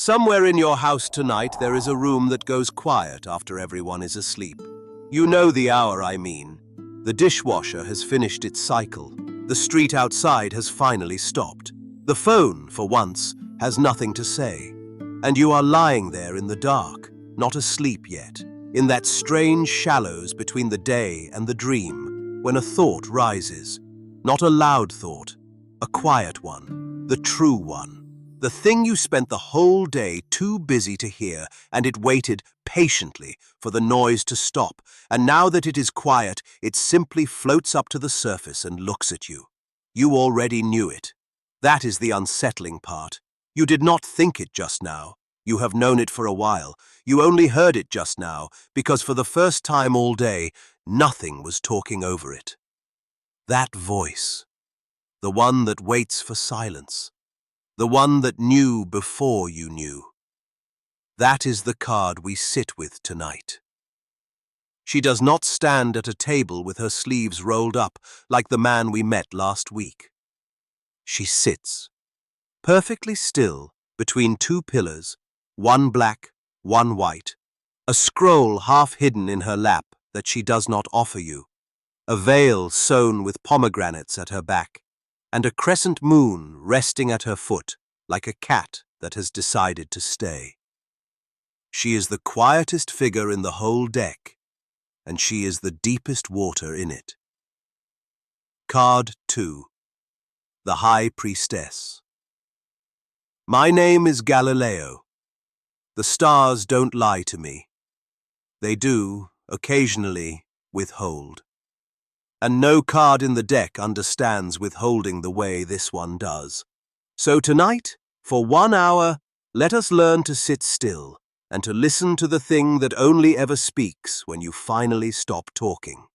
Somewhere in your house tonight there is a room that goes quiet after everyone is asleep. You know the hour I mean. The dishwasher has finished its cycle. The street outside has finally stopped. The phone, for once, has nothing to say. And you are lying there in the dark, not asleep yet, in that strange shallows between the day and the dream, when a thought rises. Not a loud thought, a quiet one, the true one. The thing you spent the whole day too busy to hear, and it waited patiently for the noise to stop, and now that it is quiet, it simply floats up to the surface and looks at you. You already knew it. That is the unsettling part. You did not think it just now. You have known it for a while. You only heard it just now, because for the first time all day, nothing was talking over it. That voice, the one that waits for silence. The one that knew before you knew. That is the card we sit with tonight. She does not stand at a table with her sleeves rolled up like the man we met last week. She sits, perfectly still, between two pillars, one black, one white, a scroll half hidden in her lap that she does not offer you, a veil sewn with pomegranates at her back, and a crescent moon resting at her foot like a cat that has decided to stay. She is the quietest figure in the whole deck, and she is the deepest water in it. Card 2. The High Priestess. My name is Galileo. The stars don't lie to me. They do, occasionally, withhold. And no card in the deck understands withholding the way this one does. So tonight, for 1 hour, let us learn to sit still and to listen to the thing that only ever speaks when you finally stop talking.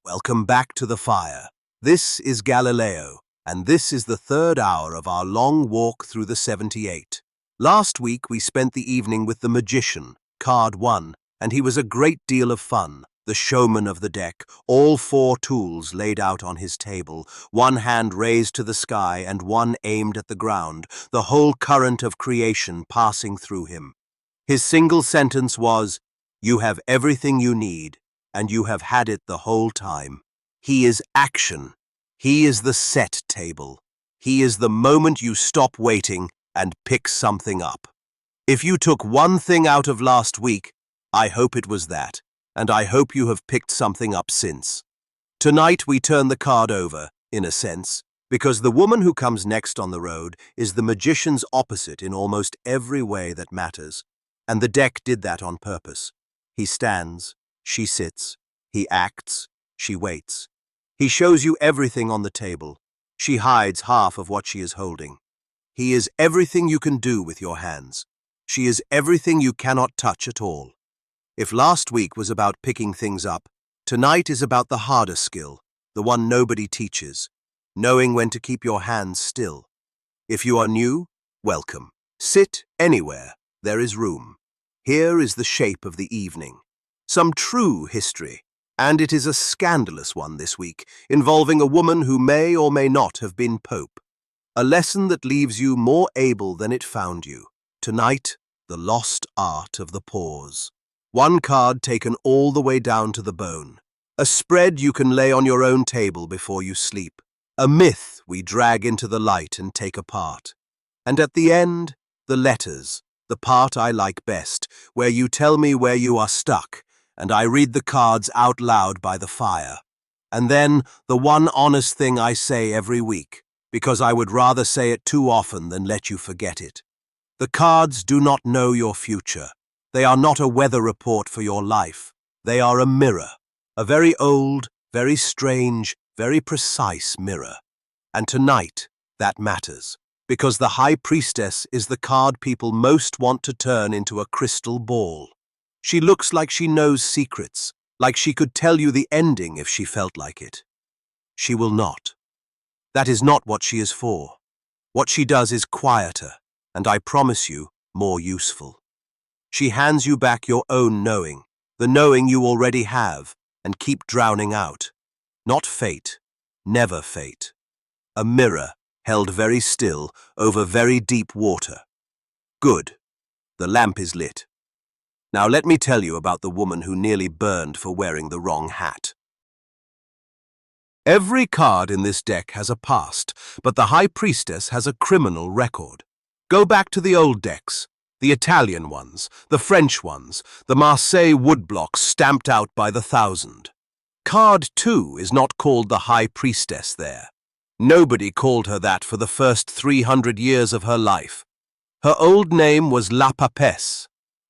Welcome back to the fire. This is Galileo, and this is the 3rd hour of our long walk through the 78. Last week we spent the evening with the magician, card 1, and he was a great deal of fun. The showman of the deck, all 4 tools laid out on his table, one hand raised to the sky and one aimed at the ground, the whole current of creation passing through him. His single sentence was, "You have everything you need, and you have had it the whole time." He is action. He is the set table. He is the moment you stop waiting and pick something up. If you took one thing out of last week, I hope it was that. And I hope you have picked something up since. Tonight we turn the card over, in a sense, because the woman who comes next on the road is the magician's opposite in almost every way that matters, and the deck did that on purpose. He stands, she sits, he acts, she waits. He shows you everything on the table. She hides half of what she is holding. He is everything you can do with your hands. She is everything you cannot touch at all. If last week was about picking things up, tonight is about the harder skill, the one nobody teaches, knowing when to keep your hands still. If you are new, welcome. Sit anywhere, there is room. Here is the shape of the evening. Some true history, and it is a scandalous one this week, involving a woman who may or may not have been Pope. A lesson that leaves you more able than it found you. Tonight, the lost art of the pause. One card taken all the way down to the bone. A spread you can lay on your own table before you sleep. A myth we drag into the light and take apart. And at the end, the letters, the part I like best, where you tell me where you are stuck, and I read the cards out loud by the fire. And then, the one honest thing I say every week, because I would rather say it too often than let you forget it. The cards do not know your future. They are not a weather report for your life. They are a mirror, a very old, very strange, very precise mirror. And tonight, that matters, because the High Priestess is the card people most want to turn into a crystal ball. She looks like she knows secrets, like she could tell you the ending if she felt like it. She will not. That is not what she is for. What she does is quieter, and I promise you, more useful. She hands you back your own knowing, the knowing you already have, and keep drowning out. Not fate, never fate. A mirror, held very still over very deep water. Good. The lamp is lit. Now let me tell you about the woman who nearly burned for wearing the wrong hat. Every card in this deck has a past, but the High Priestess has a criminal record. Go back to the old decks, the Italian ones, the French ones, the Marseille woodblocks stamped out by the thousand. Card 2 is not called the High Priestess there. Nobody called her that for the first 300 years of her life. Her old name was La Papesse,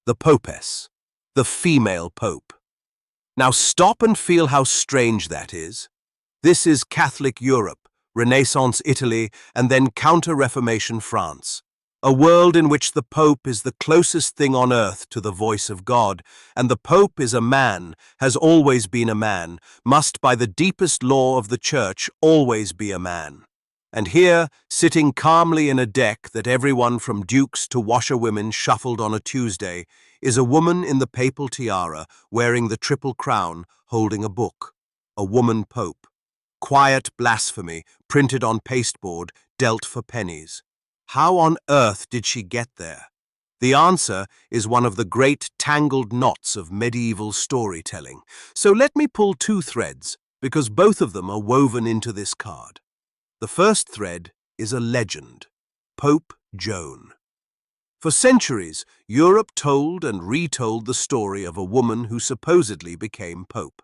the Papesse, the female pope. Now stop and feel how strange that is. This is Catholic Europe, Renaissance Italy, and then Counter-Reformation France. A world in which the Pope is the closest thing on earth to the voice of God, and the Pope is a man, has always been a man, must by the deepest law of the Church always be a man. And here, sitting calmly in a deck that everyone from dukes to washerwomen shuffled on a Tuesday, is a woman in the papal tiara, wearing the triple crown, holding a book. A woman Pope. Quiet blasphemy, printed on pasteboard, dealt for pennies. How on earth did she get there? The answer is one of the great tangled knots of medieval storytelling. So let me pull two threads, because both of them are woven into this card. The first thread is a legend, Pope Joan. For centuries, Europe told and retold the story of a woman who supposedly became Pope.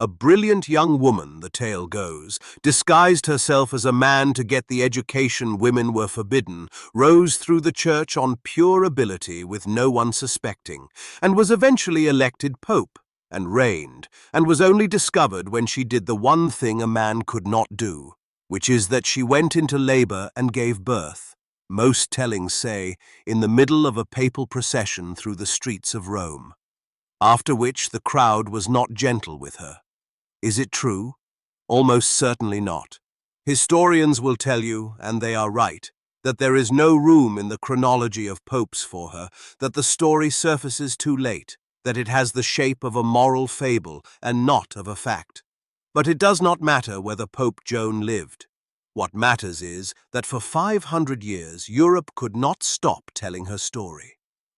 A brilliant young woman, the tale goes, disguised herself as a man to get the education women were forbidden, rose through the church on pure ability with no one suspecting, and was eventually elected Pope, and reigned, and was only discovered when she did the one thing a man could not do, which is that she went into labor and gave birth, most tellings say, in the middle of a papal procession through the streets of Rome. After which the crowd was not gentle with her. Is it true? Almost certainly not. Historians will tell you, and they are right, that there is no room in the chronology of popes for her, that the story surfaces too late, that it has the shape of a moral fable and not of a fact. But it does not matter whether Pope Joan lived. What matters is that for 500 years Europe could not stop telling her story.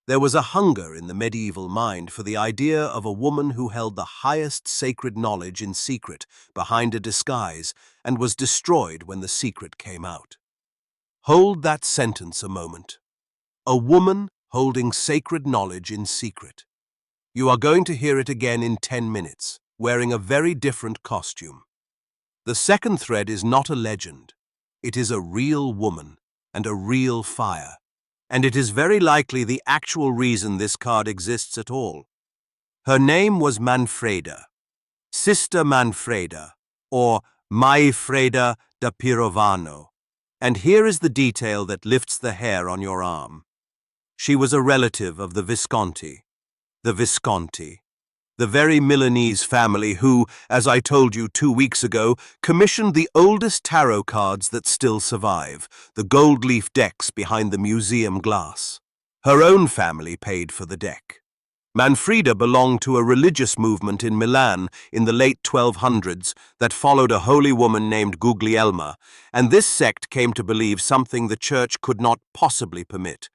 There was a hunger in the medieval mind for the idea of a woman who held the highest sacred knowledge in secret, behind a disguise, and was destroyed when the secret came out. Hold that sentence a moment. A woman holding sacred knowledge in secret. You are going to hear it again in 10 minutes, wearing a very different costume. The second thread is not a legend. It is a real woman and a real fire. And it is very likely the actual reason this card exists at all. Her name was Manfreda, Sister Manfreda, or Maifreda da Pirovano. And here is the detail that lifts the hair on your arm. She was a relative of the Visconti. The very Milanese family who, as I told you 2 weeks ago, commissioned the oldest tarot cards that still survive, the gold leaf decks behind the museum glass. Her own family paid for the deck. Manfreda belonged to a religious movement in Milan in the late 1200s that followed a holy woman named Guglielma, and this sect came to believe something the church could not possibly permit.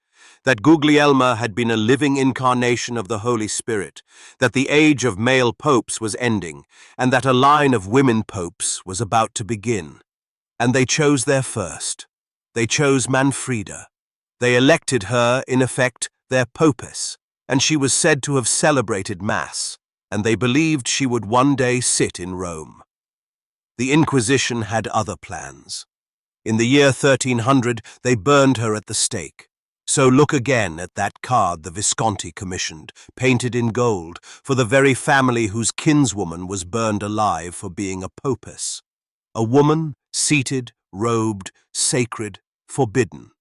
That Guglielma had been a living incarnation of the Holy Spirit, that the age of male popes was ending, and that a line of women popes was about to begin. And they chose their first. They chose Manfreda. They elected her, in effect, their popess, and she was said to have celebrated Mass, and they believed she would one day sit in Rome. The Inquisition had other plans. In the year 1300, they burned her at the stake. So look again at that card the Visconti commissioned, painted in gold, for the very family whose kinswoman was burned alive for being a popess. A woman, seated, robed, sacred, forbidden.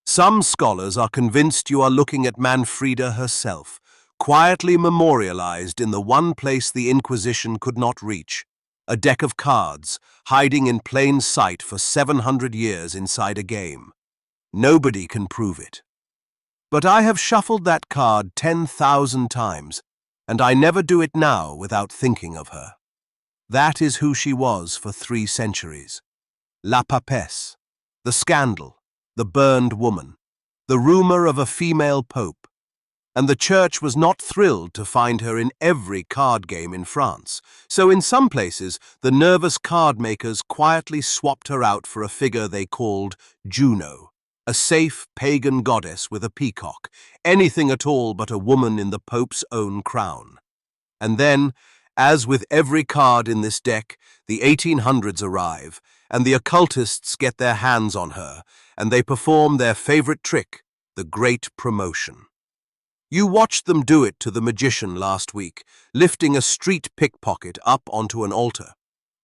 Some scholars are convinced you are looking at Manfreda herself, quietly memorialized in the one place the Inquisition could not reach, a deck of cards, hiding in plain sight for 700 years inside a game. Nobody can prove it. But I have shuffled that card 10,000 times, and I never do it now without thinking of her. That is who she was for 3 centuries. La Papesse, The scandal, the burned woman, the rumor of a female pope, and the church was not thrilled to find her in every card game in France. So in some places, the nervous card makers quietly swapped her out for a figure they called Juno, a safe pagan goddess with a peacock, anything at all but a woman in the pope's own crown. And then, as with every card in this deck, the 1800s arrive, and the occultists get their hands on her, and they perform their favorite trick, the Great Promotion. You watched them do it to the magician last week, lifting a street pickpocket up onto an altar.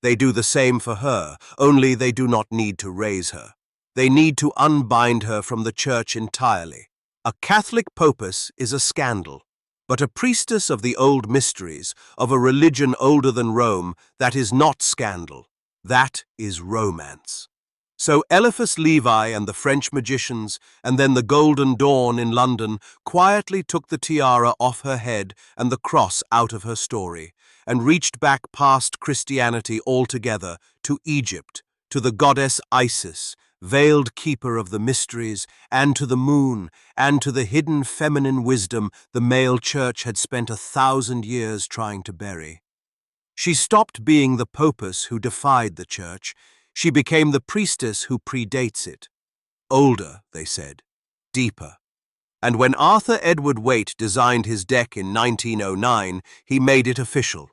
They do the same for her, only they do not need to raise her. They need to unbind her from the church entirely. A Catholic Papesse is a scandal, but a priestess of the old mysteries, of a religion older than Rome, that is not scandal. That is romance. So Eliphas Levi and the French magicians, and then the Golden Dawn in London, quietly took the tiara off her head and the cross out of her story, and reached back past Christianity altogether to Egypt, to the goddess Isis, veiled keeper of the mysteries, and to the moon, and to the hidden feminine wisdom the male church had spent 1,000 years trying to bury. She stopped being the Papesse who defied the church. She became the priestess who predates it. Older, they said. Deeper. And when Arthur Edward Waite designed his deck in 1909, he made it official.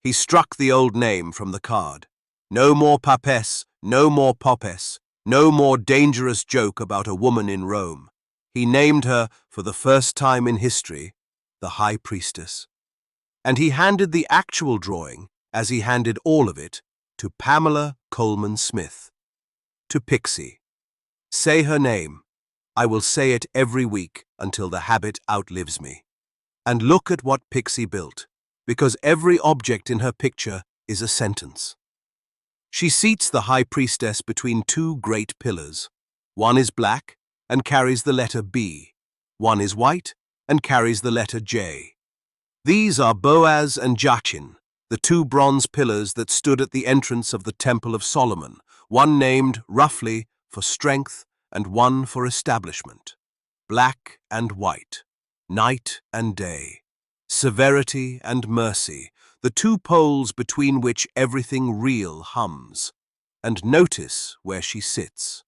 He struck the old name from the card. No more Papesse, no more Papesse, no more dangerous joke about a woman in Rome. He named her, for the first time in history, the High Priestess. And he handed the actual drawing, as he handed all of it, to Pamela Coleman Smith. To Pixie. Say her name. I will say it every week until the habit outlives me. And look at what Pixie built, because every object in her picture is a sentence. She seats the High Priestess between two great pillars. One is black and carries the letter B. One is white and carries the letter J. These are Boaz and Jachin, the two bronze pillars that stood at the entrance of the Temple of Solomon, one named, roughly, for strength and one for establishment. Black and white, night and day, severity and mercy, the two poles between which everything real hums. And notice where she sits.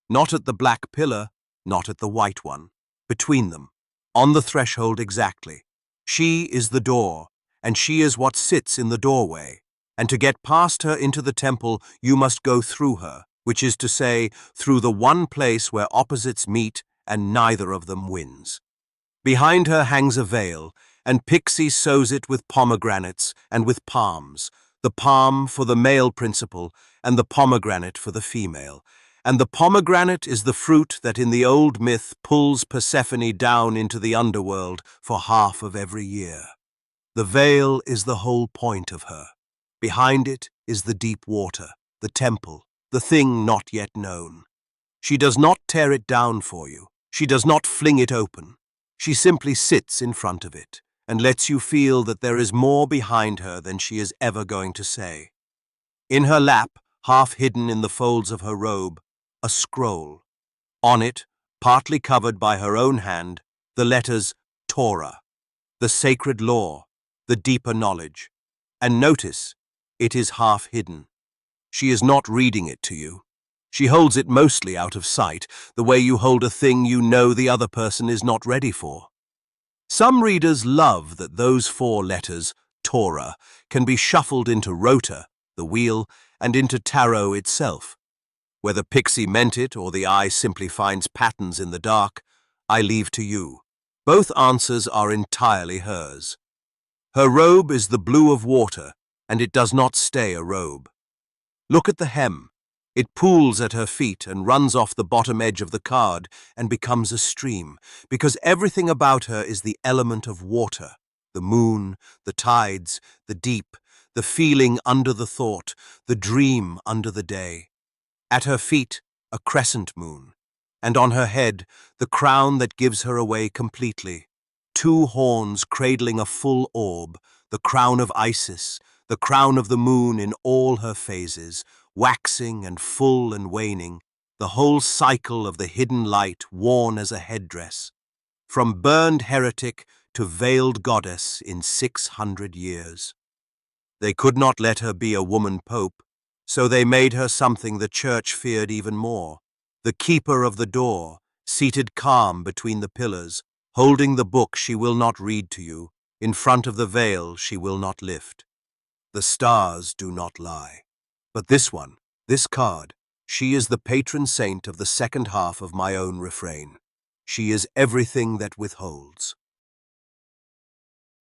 Not at the black pillar, not at the white one. Between them, on the threshold exactly. She is the door, and she is what sits in the doorway. And to get past her into the temple, you must go through her, which is to say, through the one place where opposites meet and neither of them wins. Behind her hangs a veil, and Pixie sews it with pomegranates and with palms, the palm for the male principle and the pomegranate for the female. And the pomegranate is the fruit that in the old myth pulls Persephone down into the underworld for half of every year. The veil is the whole point of her. Behind it is the deep water, the temple, the thing not yet known. She does not tear it down for you. She does not fling it open. She simply sits in front of it and lets you feel that there is more behind her than she is ever going to say. In her lap, half hidden in the folds of her robe, a scroll. On it, partly covered by her own hand, the letters Torah, the sacred law, the deeper knowledge. And notice, it is half hidden. She is not reading it to you. She holds it mostly out of sight, the way you hold a thing you know the other person is not ready for. Some readers love that those 4 letters, Torah, can be shuffled into rota, the wheel, and into tarot itself. Whether Pixie meant it or the eye simply finds patterns in the dark, I leave to you. Both answers are entirely hers. Her robe is the blue of water, and it does not stay a robe. Look at the hem. It pools at her feet and runs off the bottom edge of the card and becomes a stream, because everything about her is the element of water, the moon, the tides, the deep, the feeling under the thought, the dream under the day. At her feet, a crescent moon, and on her head, the crown that gives her away completely. 2 horns cradling a full orb, the crown of Isis, the crown of the moon in all her phases, waxing and full and waning, the whole cycle of the hidden light worn as a headdress, from burned heretic to veiled goddess in 600 years. They could not let her be a woman pope, so they made her something the church feared even more, the keeper of the door, seated calm between the pillars, holding the book she will not read to you, in front of the veil she will not lift. The stars do not lie. But this one, this card, she is the patron saint of the second half of my own refrain. She is everything that withholds.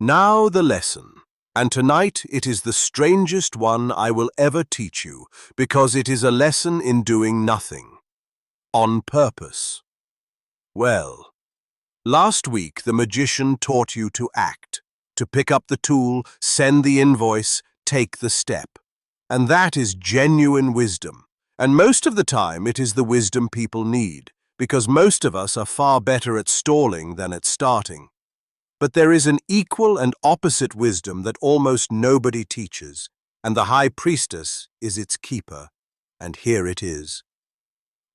Now the lesson. And tonight it is the strangest one I will ever teach you, because it is a lesson in doing nothing. On purpose. Well, last week the magician taught you to act, to pick up the tool, send the invoice, take the step. And that is genuine wisdom. And most of the time it is the wisdom people need, because most of us are far better at stalling than at starting. But there is an equal and opposite wisdom that almost nobody teaches, and the High Priestess is its keeper, and here it is.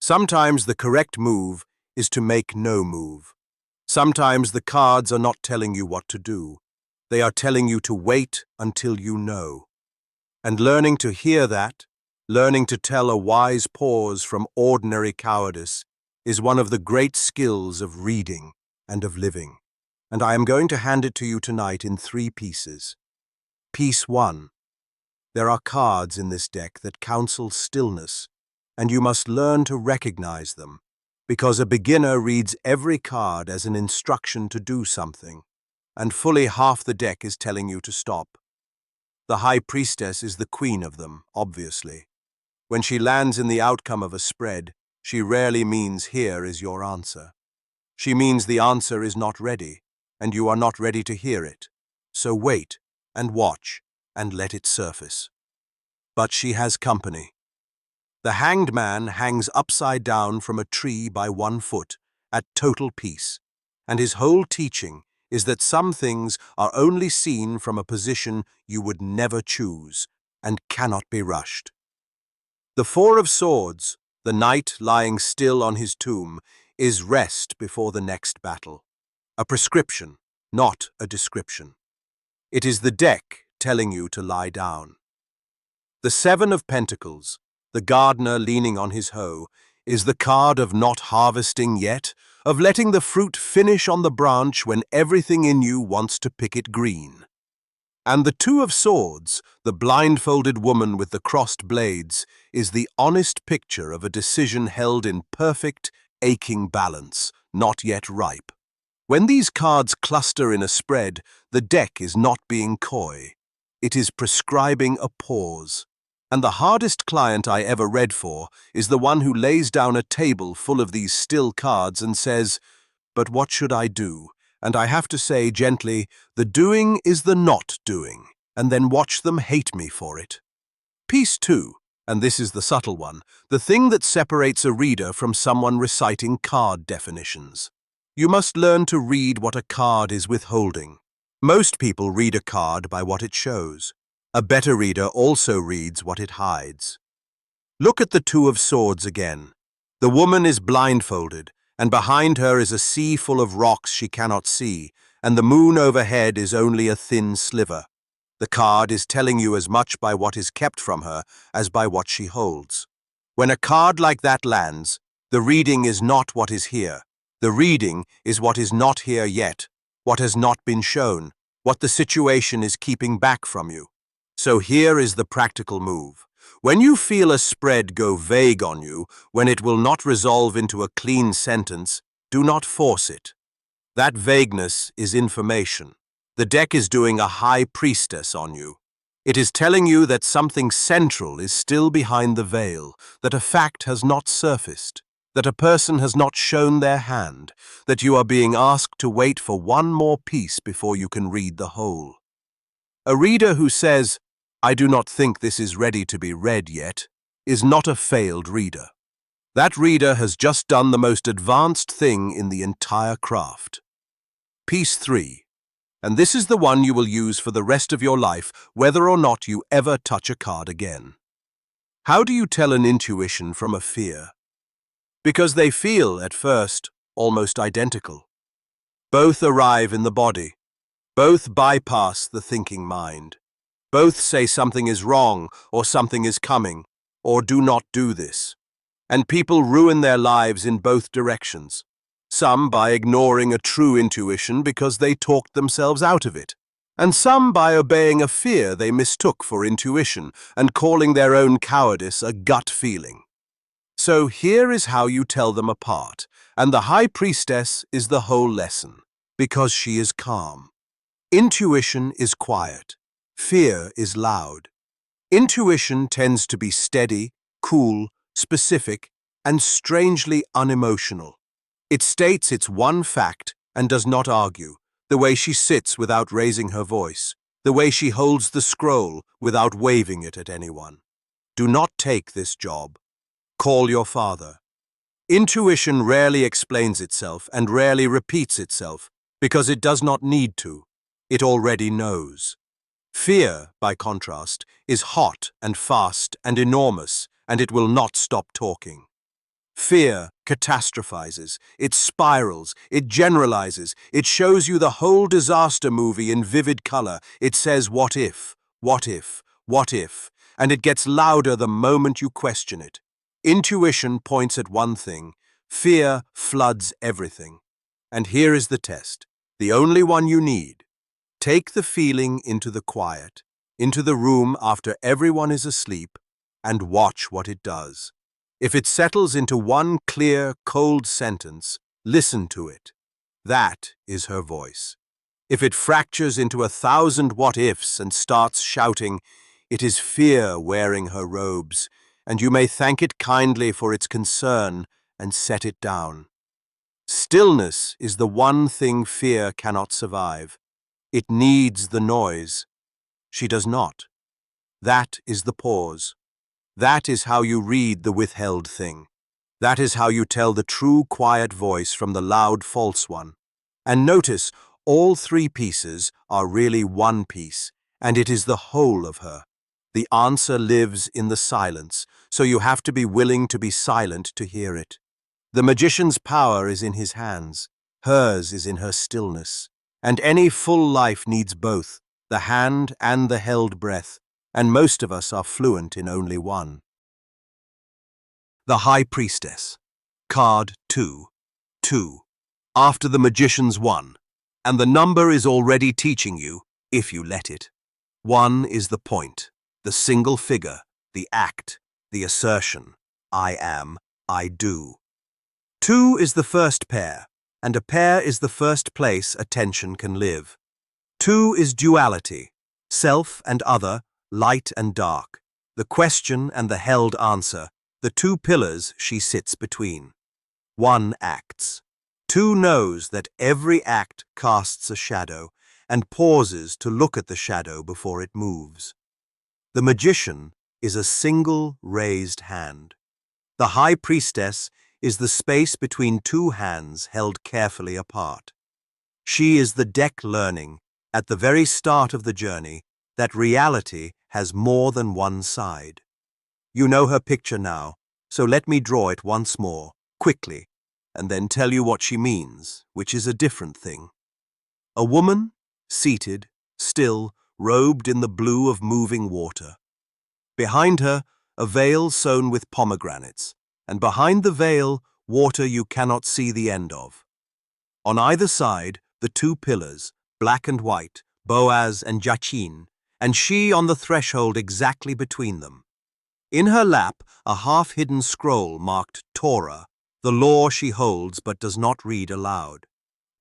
Sometimes the correct move is to make no move. Sometimes the cards are not telling you what to do. They are telling you to wait until you know. And learning to hear that, learning to tell a wise pause from ordinary cowardice, is one of the great skills of reading and of living. And I am going to hand it to you tonight in 3 pieces. Piece 1. There are cards in this deck that counsel stillness, and you must learn to recognize them, because a beginner reads every card as an instruction to do something, and fully half the deck is telling you to stop. The High Priestess is the queen of them, obviously. When she lands in the outcome of a spread, she rarely means here is your answer. She means the answer is not ready, and you are not ready to hear it. So wait, and watch, and let it surface. But she has company. The hanged man hangs upside down from a tree by 1 foot, at total peace, and his whole teaching is that some things are only seen from a position you would never choose, and cannot be rushed. The 4 of Swords, the knight lying still on his tomb, is rest before the next battle. A prescription, not a description. It is the deck telling you to lie down. The 7 of Pentacles, the gardener leaning on his hoe, is the card of not harvesting yet, of letting the fruit finish on the branch when everything in you wants to pick it green. And the 2 of Swords, the blindfolded woman with the crossed blades, is the honest picture of a decision held in perfect, aching balance, not yet ripe. When these cards cluster in a spread, the deck is not being coy. It is prescribing a pause. And the hardest client I ever read for is the one who lays down a table full of these still cards and says, "But what should I do?" And I have to say gently, the doing is the not doing, and then watch them hate me for it. Piece 2, and this is the subtle one, the thing that separates a reader from someone reciting card definitions. You must learn to read what a card is withholding. Most people read a card by what it shows. A better reader also reads what it hides. Look at the 2 of Swords again. The woman is blindfolded, and behind her is a sea full of rocks she cannot see, and the moon overhead is only a thin sliver. The card is telling you as much by what is kept from her as by what she holds. When a card like that lands, the reading is not what is here. The reading is what is not here yet, what has not been shown, what the situation is keeping back from you. So here is the practical move. When you feel a spread go vague on you, when it will not resolve into a clean sentence, do not force it. That vagueness is information. The deck is doing a High Priestess on you. It is telling you that something central is still behind the veil, that a fact has not surfaced, that a person has not shown their hand, that you are being asked to wait for one more piece before you can read the whole. A reader who says, "I do not think this is ready to be read yet," is not a failed reader. That reader has just done the most advanced thing in the entire craft. Piece 3. And this is the one you will use for the rest of your life, whether or not you ever touch a card again. How do you tell an intuition from a fear? because they feel, at first, almost identical. Both arrive in the body. Both bypass the thinking mind. Both say something is wrong, or something is coming, or do not do this. And people ruin their lives in both directions. Some by ignoring a true intuition because they talked themselves out of it, and some by obeying a fear they mistook for intuition and calling their own cowardice a gut feeling. So here is how you tell them apart, and the High Priestess is the whole lesson, because she is calm. Intuition is quiet. Fear is loud. Intuition tends to be steady, cool, specific, and strangely unemotional. It states its one fact and does not argue, the way she sits without raising her voice, the way she holds the scroll without waving it at anyone. Do not take this job. Call your father. Intuition rarely explains itself and rarely repeats itself because it does not need to. It already knows. Fear, by contrast, is hot and fast and enormous, and it will not stop talking. Fear catastrophizes, it spirals, it generalizes, it shows you the whole disaster movie in vivid color. It says, what if, what if, what if, and it gets louder the moment you question it. Intuition points at one thing, fear floods everything. And here is the test, the only one you need. Take the feeling into the quiet, into the room after everyone is asleep, and watch what it does. If it settles into one clear, cold sentence, listen to it. That is her voice. If it fractures into 1,000 what-ifs and starts shouting, it is fear wearing her robes, and you may thank it kindly for its concern and set it down. Stillness is the one thing fear cannot survive. It needs the noise. She does not. That is the pause. That is how you read the withheld thing. That is how you tell the true quiet voice from the loud false one. And notice, all three pieces are really one piece, and it is the whole of her. The answer lives in the silence, so you have to be willing to be silent to hear it. The magician's power is in his hands. Hers is in her stillness. And any full life needs both, the hand and the held breath, and most of us are fluent in only one. The High Priestess. Card 2. 2. After the magician's 1. And the number is already teaching you, if you let it. 1 is the point, the single figure, the act, the assertion. I am, I do. 2 is the first pair, and a pair is the first place attention can live. 2 is duality, self and other, light and dark, the question and the held answer, the two pillars she sits between. 1 acts. 2 knows that every act casts a shadow and pauses to look at the shadow before it moves. The magician is a single raised hand. The High Priestess is the space between two hands held carefully apart. She is the deck learning, at the very start of the journey, that reality has more than one side. You know her picture now, so let me draw it once more, quickly, and then tell you what she means, which is a different thing. A woman, seated, still, robed in the blue of moving water. Behind her, a veil sewn with pomegranates, and behind the veil, water you cannot see the end of. On either side, the two pillars, black and white, Boaz and Jachin, and she on the threshold exactly between them. In her lap, a half-hidden scroll marked Torah, the law she holds but does not read aloud.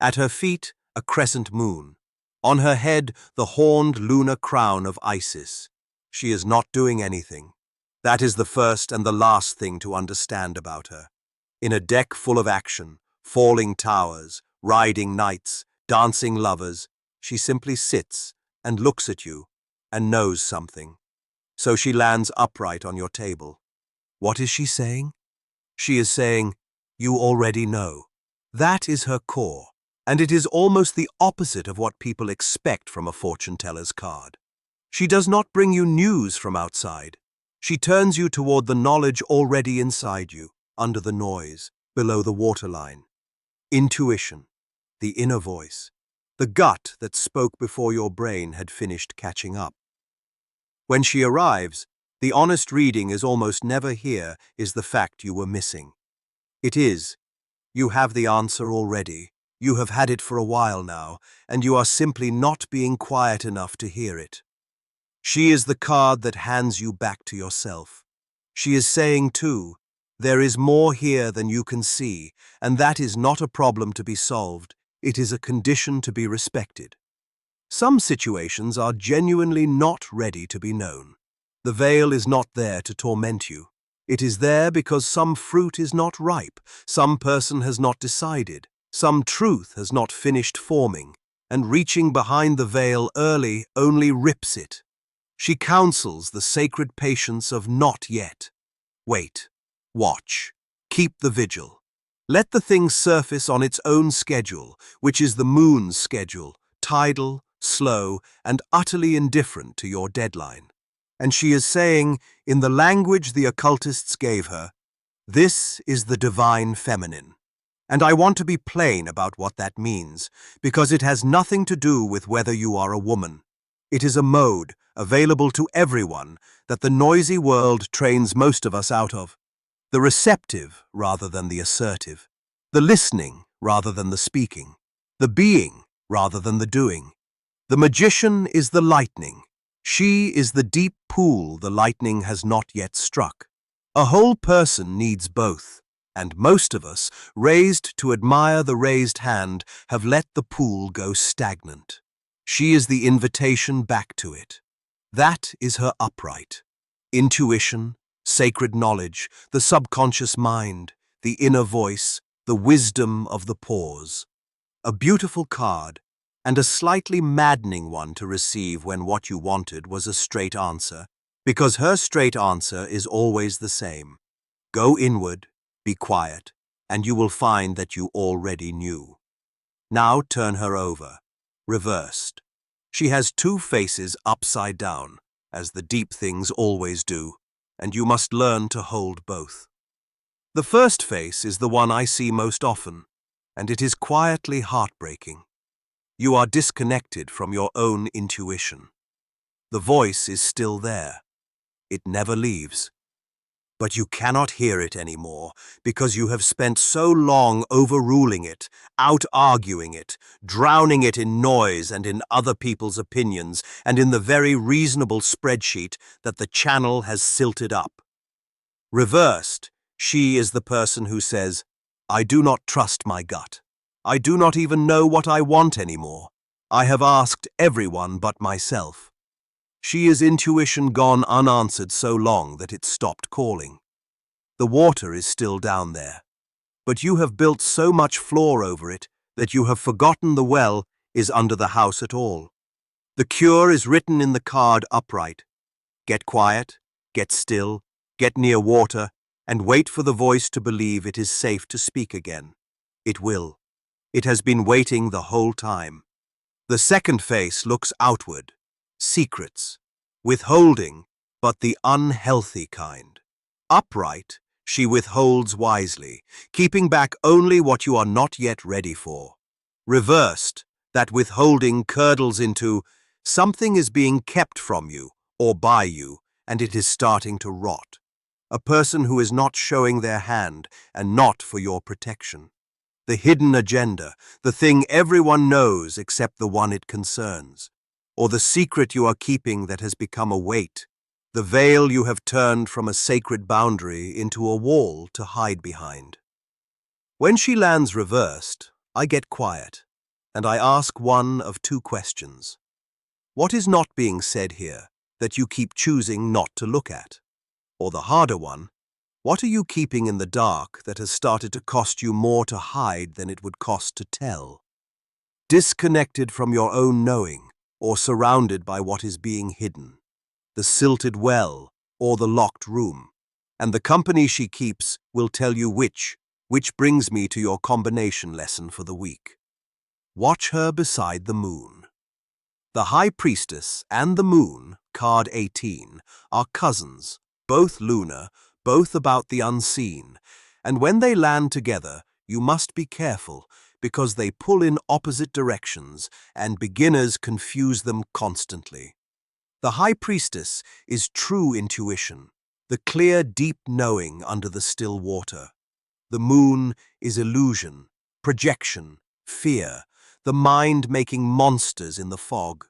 At her feet, a crescent moon. On her head, the horned lunar crown of Isis. She is not doing anything. That is the first and the last thing to understand about her. In a deck full of action, falling towers, riding knights, dancing lovers, she simply sits and looks at you and knows something. So she lands upright on your table. What is she saying? She is saying, you already know. That is her core, and it is almost the opposite of what people expect from a fortune-teller's card. She does not bring you news from outside. She turns you toward the knowledge already inside you. under the noise, below the waterline. Intuition, the inner voice, the gut that spoke before your brain had finished catching up. When she arrives, the honest reading is almost never here is the fact you were missing. It is, you have the answer already, you have had it for a while now, and you are simply not being quiet enough to hear it. She is the card that hands you back to yourself. She is saying too, there is more here than you can see, and that is not a problem to be solved, it is a condition to be respected. Some situations are genuinely not ready to be known. The veil is not there to torment you. It is there because some fruit is not ripe, some person has not decided, some truth has not finished forming, and reaching behind the veil early only rips it. She counsels the sacred patience of not yet. Wait, watch, keep the vigil. Let the thing surface on its own schedule, which is the moon's schedule, tidal, slow, and utterly indifferent to your deadline. And she is saying, in the language the occultists gave her, this is the divine feminine. And I want to be plain about what that means, because it has nothing to do with whether you are a woman. It is a mode, available to everyone, that the noisy world trains most of us out of. The receptive rather than the assertive. The listening rather than the speaking. The being rather than the doing. The magician is the lightning. She is the deep pool the lightning has not yet struck. A whole person needs both, and most of us, raised to admire the raised hand, have let the pool go stagnant. She is the invitation back to it. That is her upright. Intuition, sacred knowledge, the subconscious mind, the inner voice, the wisdom of the pause. A beautiful card, and a slightly maddening one to receive when what you wanted was a straight answer, because her straight answer is always the same. Go inward, be quiet, and you will find that you already knew. Now turn her over, reversed. She has two faces upside down, as the deep things always do, and you must learn to hold both. The first face is the one I see most often, and it is quietly heartbreaking. You are disconnected from your own intuition. The voice is still there. It never leaves. But you cannot hear it anymore because you have spent so long overruling it, out-arguing it, drowning it in noise and in other people's opinions and in the very reasonable spreadsheet that the channel has silted up. Reversed, she is the person who says, I do not trust my gut. I do not even know what I want anymore. I have asked everyone but myself. She is intuition gone unanswered so long that it stopped calling. The water is still down there, but you have built so much floor over it that you have forgotten the well is under the house at all. The cure is written in the card upright. Get quiet, get still, get near water, and wait for the voice to believe it is safe to speak again. It will. It has been waiting the whole time. The second face looks outward. Secrets. Withholding, but the unhealthy kind. Upright, she withholds wisely, keeping back only what you are not yet ready for. Reversed, that withholding curdles into something is being kept from you or by you, and it is starting to rot. A person who is not showing their hand and not for your protection. The hidden agenda, the thing everyone knows except the one it concerns, or the secret you are keeping that has become a weight, the veil you have turned from a sacred boundary into a wall to hide behind. When she lands reversed, I get quiet, and I ask one of two questions. What is not being said here that you keep choosing not to look at? Or the harder one, what are you keeping in the dark that has started to cost you more to hide than it would cost to tell? Disconnected from your own knowing, or surrounded by what is being hidden, the silted well or the locked room, and the company she keeps will tell you which brings me to your combination lesson for the week. Watch her beside the moon. The High Priestess and the moon, card 18, are cousins, both lunar, both about the unseen, And when they land together, you must be careful, because they pull in opposite directions, and beginners confuse them constantly. The High Priestess is true intuition, the clear, deep knowing under the still water. The moon is illusion, projection, fear, the mind making monsters in the fog.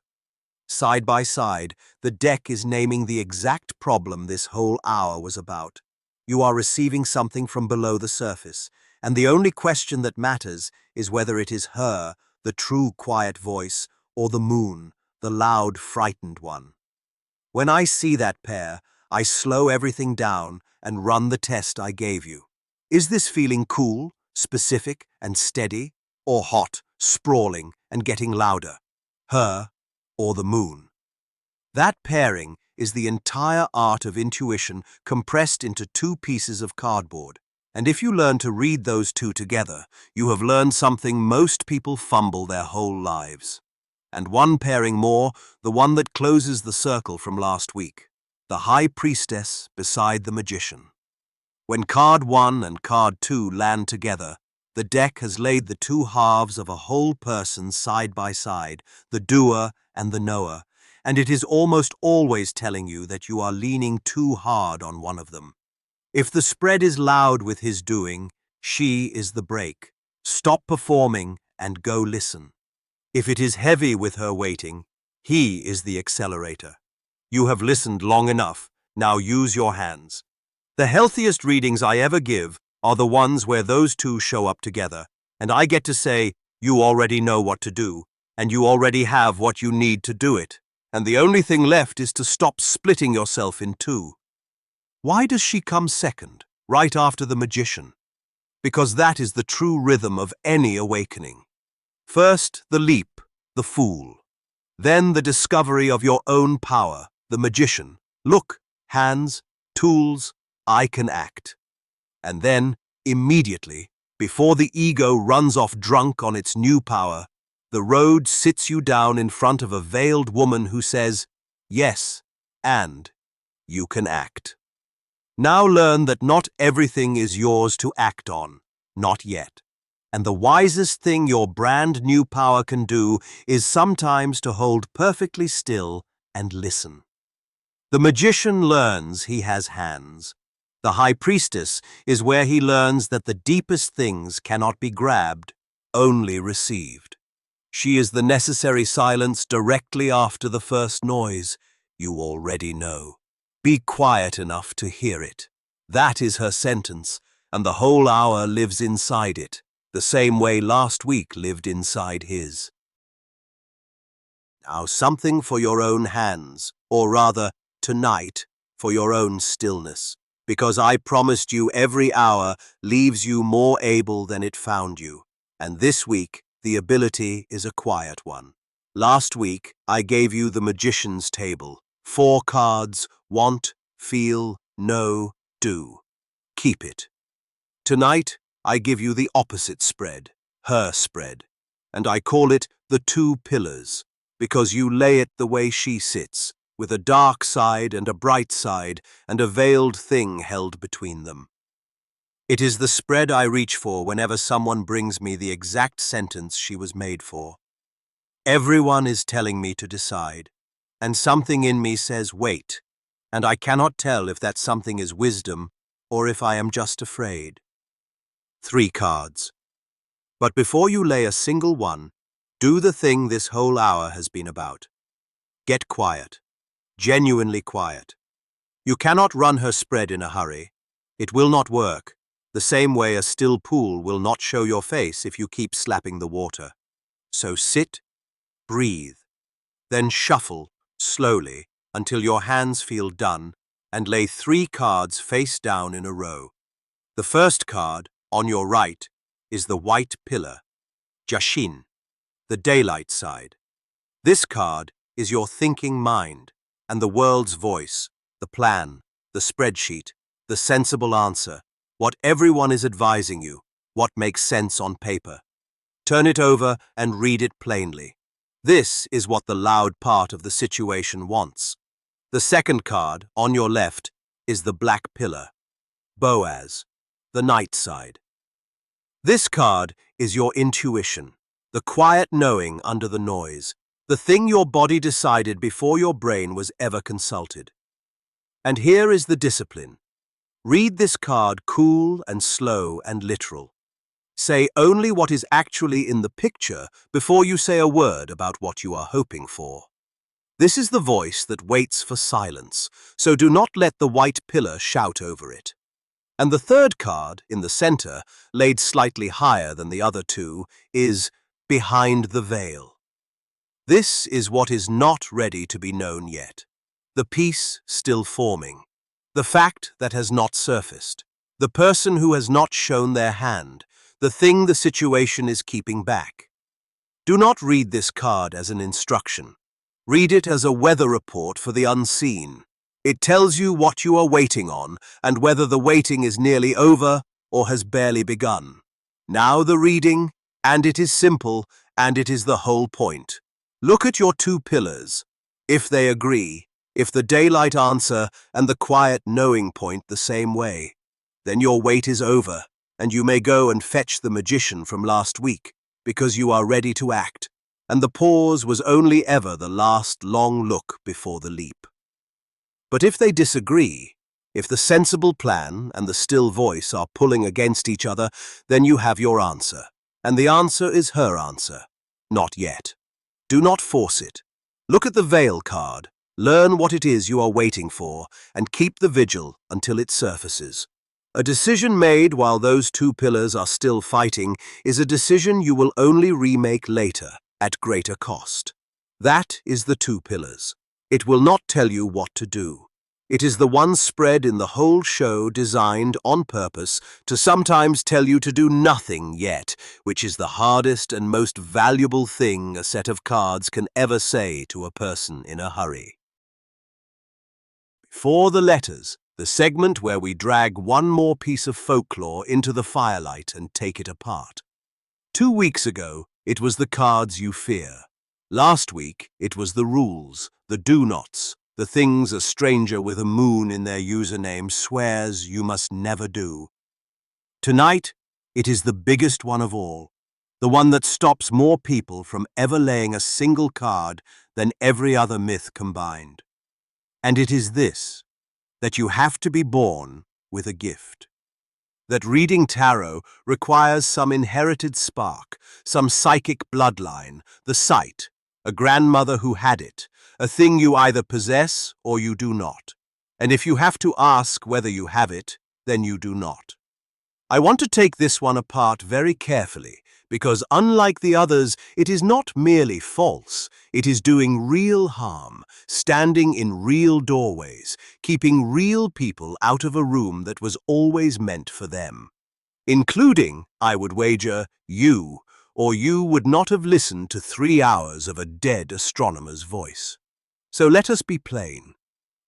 Side by side, the deck is naming the exact problem this whole hour was about. You are receiving something from below the surface, and the only question that matters is whether it is her, the true quiet voice, or the moon, the loud, frightened one. When I see that pair, I slow everything down and run the test I gave you. Is this feeling cool, specific, and steady, or hot, sprawling, and getting louder? Her or the moon? That pairing is the entire art of intuition compressed into two pieces of cardboard. And if you learn to read those two together, you have learned something most people fumble their whole lives. And one pairing more, the one that closes the circle from last week, the High Priestess beside the Magician. When card 1 and card 2 land together, the deck has laid the two halves of a whole person side by side, the doer and the knower, and it is almost always telling you that you are leaning too hard on one of them. If the spread is loud with his doing, she is the brake. Stop performing and go listen. If it is heavy with her waiting, he is the accelerator. You have listened long enough, now use your hands. The healthiest readings I ever give are the ones where those two show up together, and I get to say, you already know what to do, and you already have what you need to do it, and the only thing left is to stop splitting yourself in two. Why does she come second, right after the Magician? Because that is the true rhythm of any awakening. First, the leap, the fool. Then the discovery of your own power, the Magician. Look, hands, tools, I can act. And then, immediately, before the ego runs off drunk on its new power, the road sits you down in front of a veiled woman who says, yes, and you can act. Now learn that not everything is yours to act on, not yet. And the wisest thing your brand new power can do is sometimes to hold perfectly still and listen. The Magician learns he has hands. The High Priestess is where he learns that the deepest things cannot be grabbed, only received. She is the necessary silence directly after the first noise. You already know. Be quiet enough to hear it. That is her sentence, and the whole hour lives inside it, the same way last week lived inside his. Now something for your own hands, or rather, tonight, for your own stillness, because I promised you every hour leaves you more able than it found you, and this week the ability is a quiet one. Last week I gave you the Magician's table, 4 cards, want, feel, know, do. Keep it. Tonight I give you the opposite spread, her spread, and I call it the 2 pillars, because you lay it the way she sits, with a dark side and a bright side, and a veiled thing held between them. It is the spread I reach for whenever someone brings me the exact sentence she was made for. Everyone is telling me to decide, and something in me says wait, and I cannot tell if that something is wisdom or if I am just afraid. 3 cards. But before you lay a single one, do the thing this whole hour has been about. Get quiet. Genuinely quiet. You cannot run her spread in a hurry. It will not work, the same way a still pool will not show your face if you keep slapping the water. So sit, breathe, then shuffle, slowly, until your hands feel done, and lay 3 cards face down in a row. The first card, on your right, is the white pillar, Jashin, the daylight side. This card is your thinking mind, and the world's voice, the plan, the spreadsheet, the sensible answer, what everyone is advising you, what makes sense on paper. Turn it over and read it plainly. This is what the loud part of the situation wants. The second card, on your left, is the black pillar, Boaz, the night side. This card is your intuition, the quiet knowing under the noise, the thing your body decided before your brain was ever consulted. And here is the discipline. Read this card cool and slow and literal. Say only what is actually in the picture before you say a word about what you are hoping for. This is the voice that waits for silence, so do not let the white pillar shout over it. And the third card, in the center, laid slightly higher than the other two, is behind the veil. This is what is not ready to be known yet. The piece still forming. The fact that has not surfaced. The person who has not shown their hand. The thing the situation is keeping back. Do not read this card as an instruction. Read it as a weather report for the unseen. It tells you what you are waiting on and whether the waiting is nearly over or has barely begun. Now the reading, and it is simple, and it is the whole point. Look at your two pillars. If they agree, if the daylight answer and the quiet knowing point the same way, then your wait is over, and you may go and fetch the magician from last week, because you are ready to act, and the pause was only ever the last long look before the leap. But if they disagree, if the sensible plan and the still voice are pulling against each other, then you have your answer, and the answer is her answer. Not yet. Do not force it. Look at the veil card, learn what it is you are waiting for, and keep the vigil until it surfaces. A decision made while those two pillars are still fighting is a decision you will only remake later, at greater cost. That is the two pillars. It will not tell you what to do. It is the one spread in the whole show designed on purpose to sometimes tell you to do nothing yet, which is the hardest and most valuable thing a set of cards can ever say to a person in a hurry. Before the letters, the segment where we drag one more piece of folklore into the firelight and take it apart. 2 weeks ago, it was the cards you fear. Last week, it was the rules, the do-nots, the things a stranger with a moon in their username swears you must never do. Tonight, it is the biggest one of all, the one that stops more people from ever laying a single card than every other myth combined. And it is this, that you have to be born with a gift. That reading tarot requires some inherited spark, some psychic bloodline, the sight, a grandmother who had it, a thing you either possess or you do not. And if you have to ask whether you have it, then you do not. I want to take this one apart very carefully, because unlike the others, it is not merely false. It is doing real harm, standing in real doorways, keeping real people out of a room that was always meant for them. Including, I would wager, you, or you would not have listened to 3 hours of a dead astronomer's voice. So let us be plain.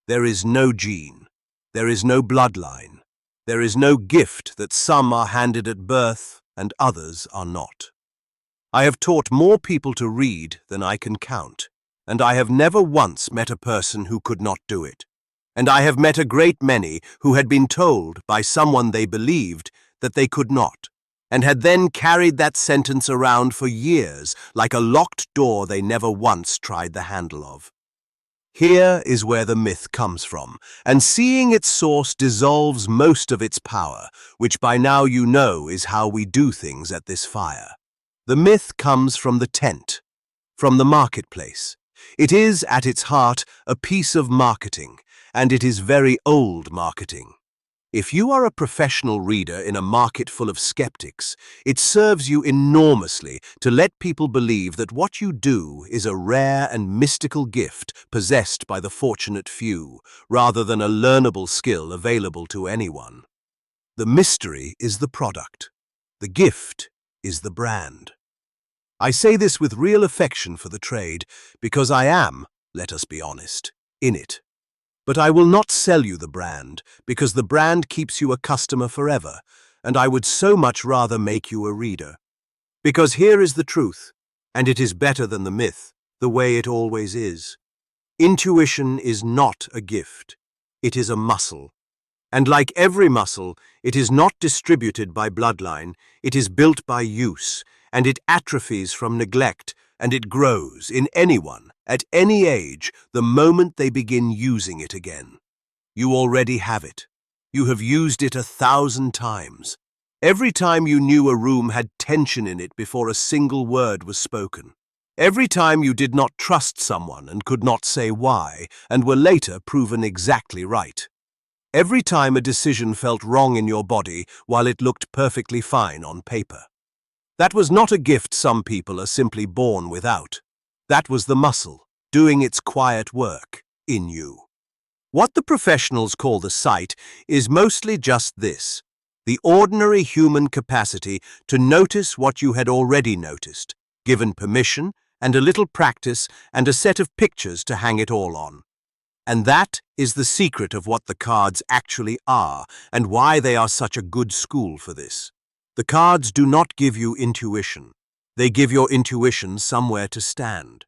There is no gene. There is no bloodline. There is no gift that some are handed at birth and others are not. I have taught more people to read than I can count, and I have never once met a person who could not do it. And I have met a great many who had been told by someone they believed that they could not, and had then carried that sentence around for years like a locked door they never once tried the handle of. Here is where the myth comes from, and seeing its source dissolves most of its power, which by now you know is how we do things at this fire. The myth comes from the tent, from the marketplace. It is, at its heart, a piece of marketing, and it is very old marketing. If you are a professional reader in a market full of skeptics, it serves you enormously to let people believe that what you do is a rare and mystical gift possessed by the fortunate few, rather than a learnable skill available to anyone. The mystery is the product. The gift is the brand. I say this with real affection for the trade, because I am, let us be honest, in it. But I will not sell you the brand, because the brand keeps you a customer forever, and I would so much rather make you a reader. Because here is the truth, and it is better than the myth, the way it always is. Intuition is not a gift. It is a muscle. And like every muscle, it is not distributed by bloodline, it is built by use, and it atrophies from neglect, and it grows in anyone, at any age, the moment they begin using it again. You already have it. You have used it 1,000 times. Every time you knew a room had tension in it before a single word was spoken. Every time you did not trust someone and could not say why, and were later proven exactly right. Every time a decision felt wrong in your body while it looked perfectly fine on paper. That was not a gift some people are simply born without. That was the muscle, doing its quiet work, in you. What the professionals call the sight is mostly just this, the ordinary human capacity to notice what you had already noticed, given permission and a little practice and a set of pictures to hang it all on. And that is the secret of what the cards actually are and why they are such a good school for this. The cards do not give you intuition. They give your intuition somewhere to stand.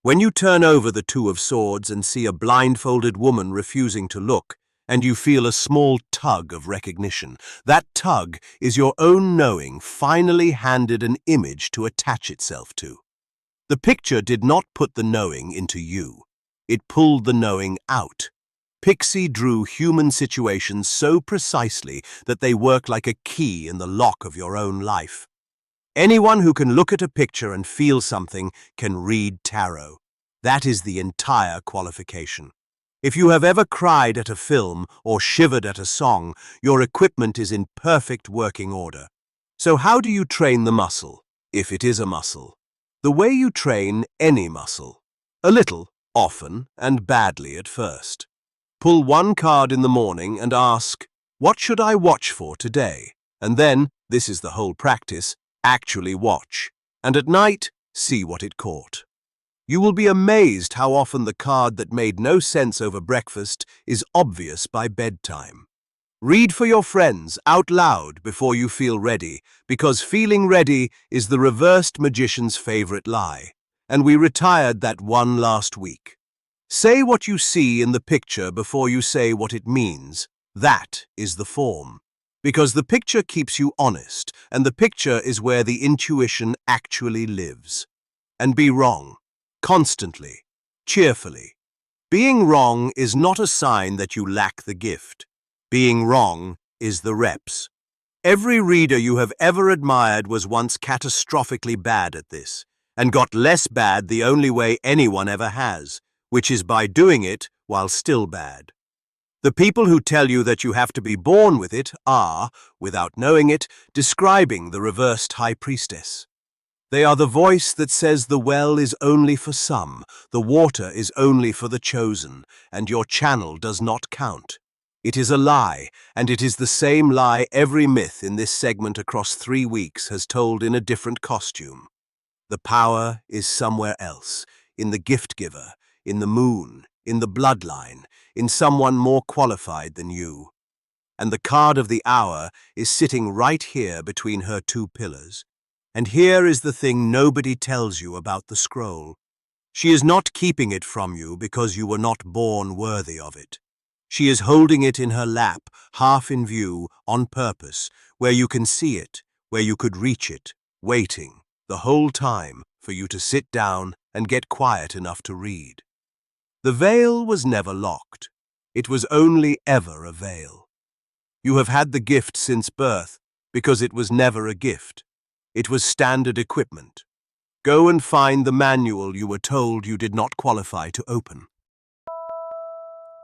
When you turn over the Two of Swords and see a blindfolded woman refusing to look, and you feel a small tug of recognition, that tug is your own knowing finally handed an image to attach itself to. The picture did not put the knowing into you. It pulled the knowing out. Pixie drew human situations so precisely that they work like a key in the lock of your own life. Anyone who can look at a picture and feel something can read tarot. That is the entire qualification. If you have ever cried at a film or shivered at a song, your equipment is in perfect working order. So how do you train the muscle, if it is a muscle? The way you train any muscle. A little, often, and badly at first. Pull one card in the morning and ask, what should I watch for today? And then, this is the whole practice, actually watch. And at night, see what it caught. You will be amazed how often the card that made no sense over breakfast is obvious by bedtime. Read for your friends out loud before you feel ready, because feeling ready is the reversed magician's favorite lie. And we retired that one last week. Say what you see in the picture before you say what it means. That is the form. Because the picture keeps you honest, and the picture is where the intuition actually lives. And be wrong. Constantly. Cheerfully. Being wrong is not a sign that you lack the gift. Being wrong is the reps. Every reader you have ever admired was once catastrophically bad at this, and got less bad the only way anyone ever has, which is by doing it while still bad. The people who tell you that you have to be born with it are, without knowing it, describing the reversed High Priestess. They are the voice that says the well is only for some, the water is only for the chosen, and your channel does not count. It is a lie, and it is the same lie every myth in this segment across 3 weeks has told in a different costume. The power is somewhere else, in the gift giver, in the moon, in the bloodline, in someone more qualified than you. And the card of the hour is sitting right here between her two pillars. And here is the thing nobody tells you about the scroll. She is not keeping it from you because you were not born worthy of it. She is holding it in her lap, half in view, on purpose, where you can see it, where you could reach it, waiting, the whole time, for you to sit down and get quiet enough to read. The veil was never locked. It was only ever a veil. You have had the gift since birth, because it was never a gift. It was standard equipment. Go and find the manual you were told you did not qualify to open.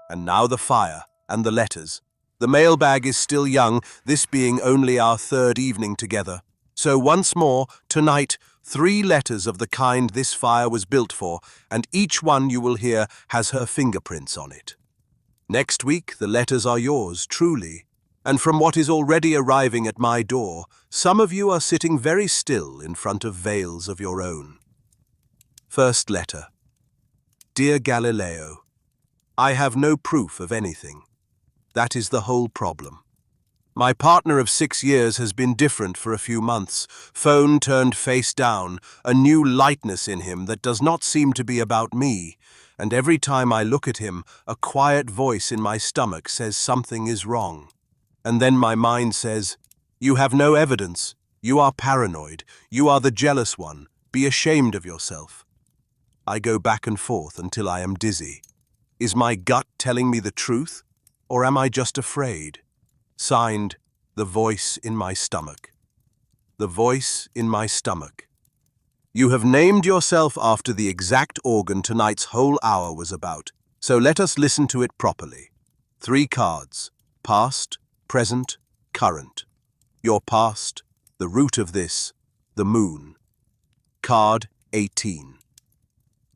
And now the fire and the letters. The mailbag is still young, this being only our 3rd evening together. So once more, tonight, 3 letters of the kind this fire was built for, and each one you will hear has her fingerprints on it. Next week, the letters are yours, truly. And from what is already arriving at my door, some of you are sitting very still in front of veils of your own. First letter. Dear Galileo, I have no proof of anything. That is the whole problem. My partner of 6 years has been different for a few months. Phone turned face down, a new lightness in him that does not seem to be about me. And every time I look at him, a quiet voice in my stomach says something is wrong. And then my mind says, "You have no evidence. You are paranoid. You are the jealous one. Be ashamed of yourself." I go back and forth until I am dizzy. Is my gut telling me the truth, or am I just afraid? Signed, the voice in my stomach. The voice in my stomach. You have named yourself after the exact organ tonight's whole hour was about, so let us listen to it properly. 3 cards: past, present, current. Your past, the root of this, the moon. Card 18.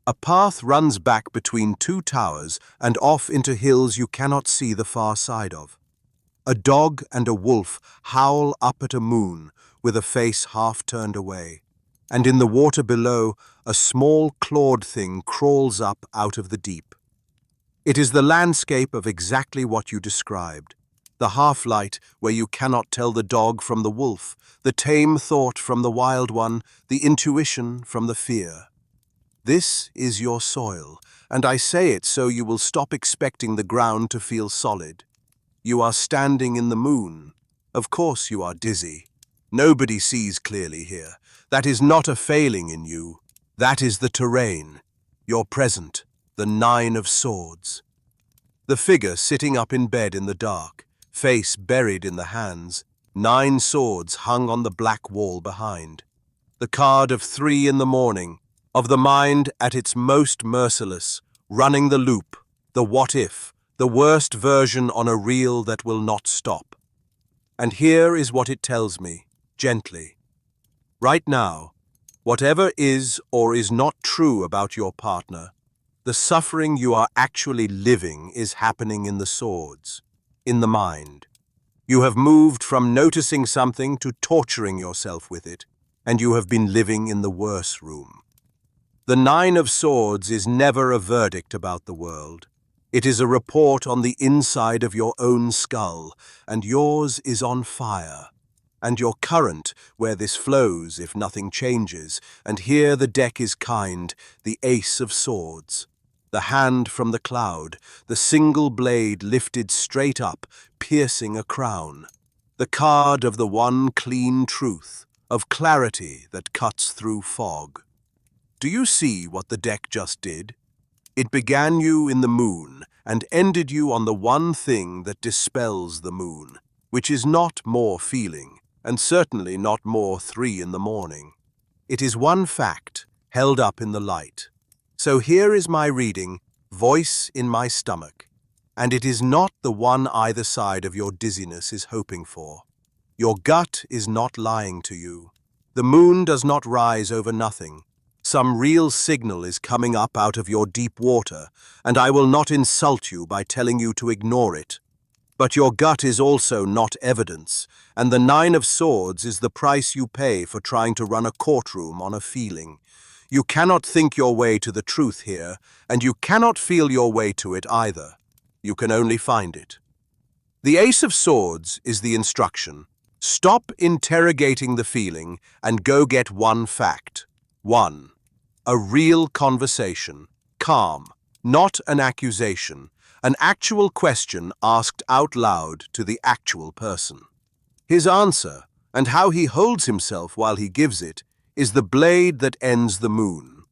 A path runs back between 2 towers and off into hills you cannot see the far side of. A dog and a wolf howl up at a moon with a face half turned away, and in the water below a small clawed thing crawls up out of the deep. It is the landscape of exactly what you described, the half-light where you cannot tell the dog from the wolf, the tame thought from the wild one, the intuition from the fear. This is your soil, and I say it so you will stop expecting the ground to feel solid. You are standing in the moon. Of course you are dizzy. Nobody sees clearly here. That is not a failing in you. That is the terrain. Your present, the 9 of Swords. The figure sitting up in bed in the dark, face buried in the hands, 9 swords hung on the black wall behind. The card of 3 in the morning, of the mind at its most merciless, running the loop, the what if, the worst version on a reel that will not stop. And here is what it tells me, gently. Right now, whatever is or is not true about your partner, the suffering you are actually living is happening in the swords, in the mind. You have moved from noticing something to torturing yourself with it, and you have been living in the worse room. The 9 of Swords is never a verdict about the world. It is a report on the inside of your own skull, and yours is on fire. And your current, where this flows if nothing changes, and here the deck is kind, the Ace of Swords. The hand from the cloud, the single blade lifted straight up, piercing a crown. The card of the one clean truth, of clarity that cuts through fog. Do you see what the deck just did? It began you in the moon and ended you on the one thing that dispels the moon, which is not more feeling, and certainly not more 3 in the morning. It is one fact, held up in the light. So here is my reading, voice in my stomach, and it is not the one either side of your dizziness is hoping for. Your gut is not lying to you. The moon does not rise over nothing. Some real signal is coming up out of your deep water, and I will not insult you by telling you to ignore it. But your gut is also not evidence, and the 9 of Swords is the price you pay for trying to run a courtroom on a feeling. You cannot think your way to the truth here, and you cannot feel your way to it either. You can only find it. The Ace of Swords is the instruction. Stop interrogating the feeling and go get one fact. 1. A real conversation, calm, not an accusation, an actual question asked out loud to the actual person. His answer, and how he holds himself while he gives it, is the blade that ends the moon.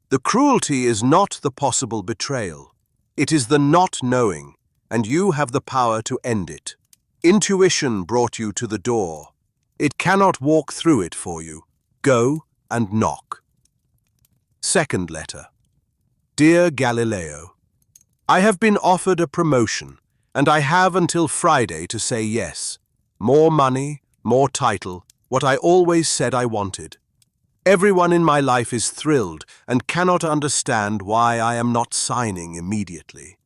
The cruelty is not the possible betrayal. It is the not knowing, and you have the power to end it. Intuition brought you to the door. It cannot walk through it for you. Go and knock. Second letter. Dear Galileo, I have been offered a promotion, and I have until Friday to say yes. More money, more title, what I always said I wanted. Everyone in my life is thrilled and cannot understand why I am not signing immediately.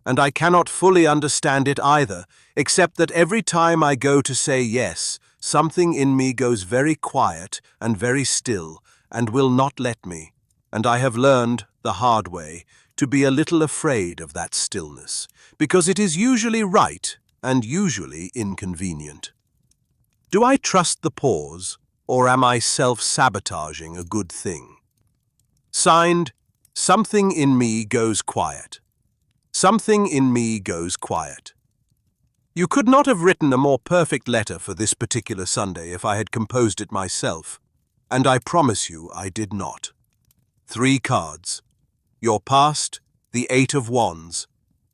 And I cannot fully understand it either, except that every time I go to say yes, something in me goes very quiet and very still and will not let me. And I have learned, the hard way, to be a little afraid of that stillness, because it is usually right and usually inconvenient. Do I trust the pause, or am I self-sabotaging a good thing? Signed, something in me goes quiet. Something in me goes quiet. You could not have written a more perfect letter for this particular Sunday if I had composed it myself, and I promise you I did not. 3 cards. Your past, the 8 of Wands.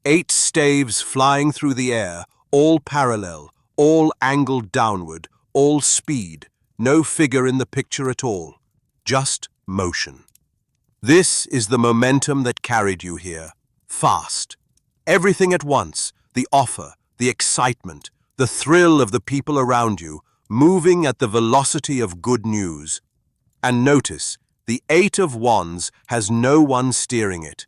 8 staves flying through the air, all parallel, all angled downward, all speed, no figure in the picture at all, just motion. This is the momentum that carried you here. Fast. Everything at once, the offer, the excitement, the thrill of the people around you, moving at the velocity of good news. And notice, the 8 of Wands has no one steering it.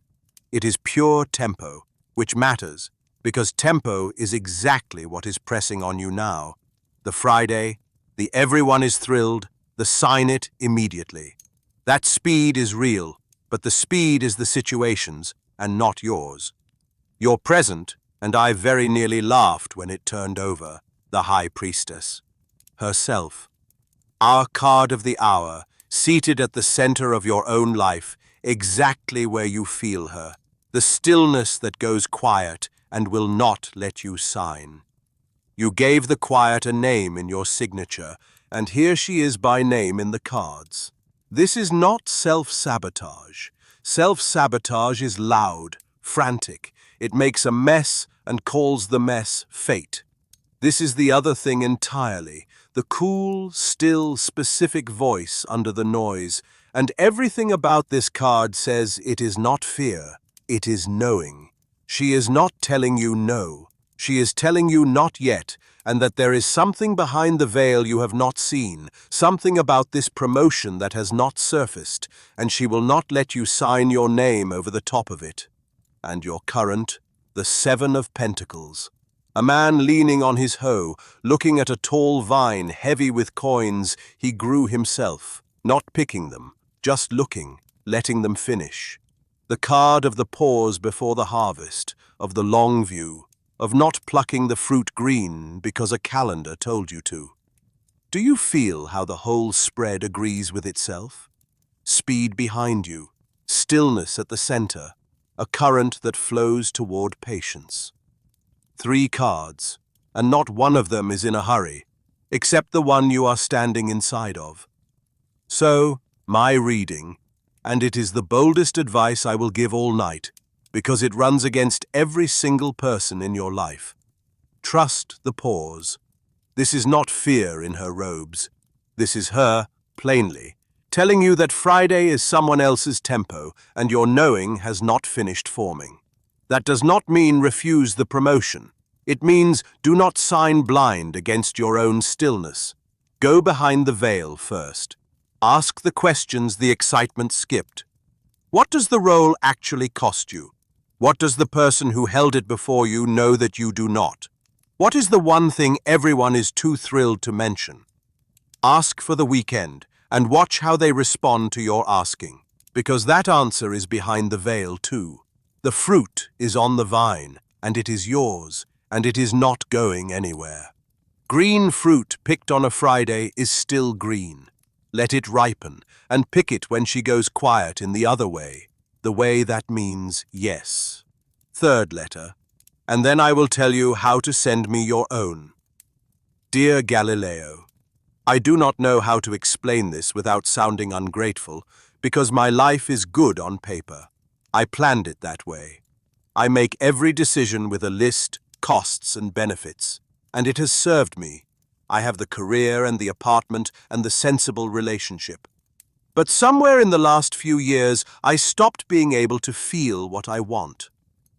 It is pure tempo, which matters, because tempo is exactly what is pressing on you now. The Friday, the everyone is thrilled, the sign it immediately. That speed is real, but the speed is the situation's and not yours. Your present, and I very nearly laughed when it turned over, the High Priestess. Herself. Our card of the hour, seated at the center of your own life, exactly where you feel her. The stillness that goes quiet and will not let you sign. You gave the quiet a name in your signature, and here she is by name in the cards. This is not self-sabotage. Self-sabotage is loud, frantic. It makes a mess and calls the mess fate. This is the other thing entirely, the cool, still, specific voice under the noise, and everything about this card says it is not fear, it is knowing. She is not telling you no, she is telling you not yet, and that there is something behind the veil you have not seen, something about this promotion that has not surfaced, and she will not let you sign your name over the top of it. And your current, the 7 of Pentacles. A man leaning on his hoe, looking at a tall vine heavy with coins he grew himself, not picking them, just looking, letting them finish. The card of the pause before the harvest, of the long view, of not plucking the fruit green because a calendar told you to. Do you feel how the whole spread agrees with itself? Speed behind you, stillness at the center, a current that flows toward patience. 3 cards, and not one of them is in a hurry, except the one you are standing inside of. So, my reading, and it is the boldest advice I will give all night, because it runs against every single person in your life. Trust the pause. This is not fear in her robes. This is her, plainly, telling you that Friday is someone else's tempo and your knowing has not finished forming. That does not mean refuse the promotion. It means do not sign blind against your own stillness. Go behind the veil first. Ask the questions the excitement skipped. What does the role actually cost you? What does the person who held it before you know that you do not? What is the one thing everyone is too thrilled to mention? Ask for the weekend and watch how they respond to your asking, because that answer is behind the veil too. The fruit is on the vine, and it is yours, and it is not going anywhere. Green fruit picked on a Friday is still green. Let it ripen, and pick it when she goes quiet in the other way, the way that means yes. 3rd letter, and then I will tell you how to send me your own. Dear Galileo, I do not know how to explain this without sounding ungrateful, because my life is good on paper. I planned it that way. I make every decision with a list, costs and benefits, and it has served me. I have the career and the apartment and the sensible relationship. But somewhere in the last few years, I stopped being able to feel what I want.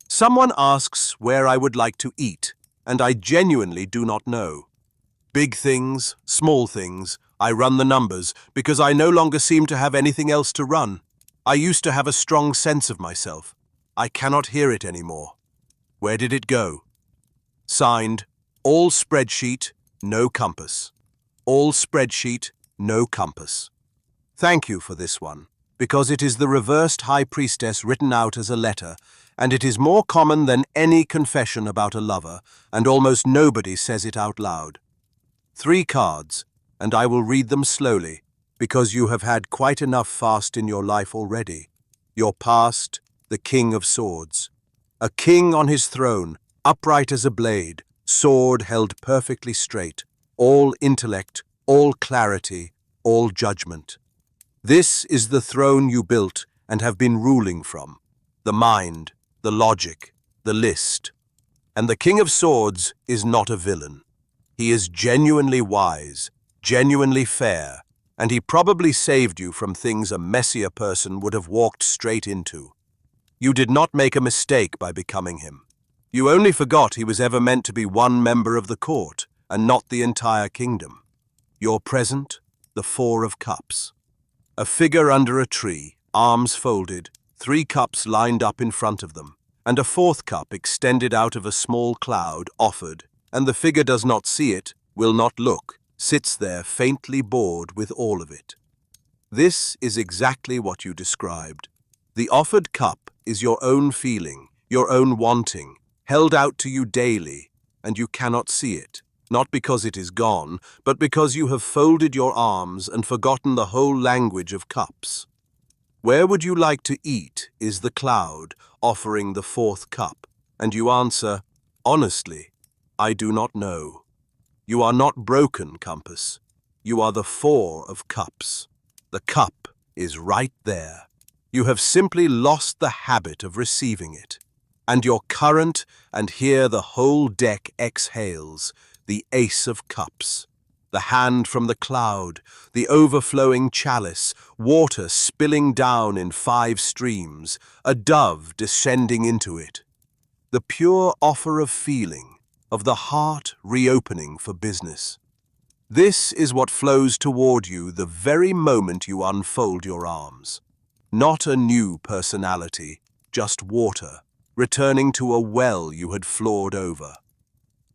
Someone asks where I would like to eat, and I genuinely do not know. Big things, small things, I run the numbers because I no longer seem to have anything else to run. I used to have a strong sense of myself. I cannot hear it anymore. Where did it go? Signed, all spreadsheet, no compass. All spreadsheet, no compass. Thank you for this one. because it is the reversed High Priestess written out as a letter, and it is more common than any confession about a lover, and almost nobody says it out loud. 3 cards, and I will read them slowly, because you have had quite enough fast in your life already. Your past, the King of Swords. A king on his throne, upright as a blade, sword held perfectly straight, all intellect, all clarity, all judgment. This is the throne you built and have been ruling from, the mind, the logic, the list. And the King of Swords is not a villain. He is genuinely wise, genuinely fair, and he probably saved you from things a messier person would have walked straight into. You did not make a mistake by becoming him. You only forgot he was ever meant to be one member of the court, and not the entire kingdom. Your present, the 4 of Cups. A figure under a tree, arms folded, 3 cups lined up in front of them, and a 4th cup extended out of a small cloud offered, and the figure does not see it, will not look, sits there faintly bored with all of it. This is exactly what you described. The offered cup is your own feeling, your own wanting, held out to you daily, and you cannot see it, not because it is gone, but because you have folded your arms and forgotten the whole language of cups. Where would you like to eat is the cloud offering the 4th cup, and you answer, honestly, I do not know. You are not broken, Compass. You are the 4 of Cups. The cup is right there. You have simply lost the habit of receiving it. And your current, and here the whole deck exhales, the Ace of Cups. The hand from the cloud, the overflowing chalice, water spilling down in 5 streams, a dove descending into it. The pure offer of feeling, of the heart reopening for business. This is what flows toward you the very moment you unfold your arms. Not a new personality, just water, returning to a well you had floored over.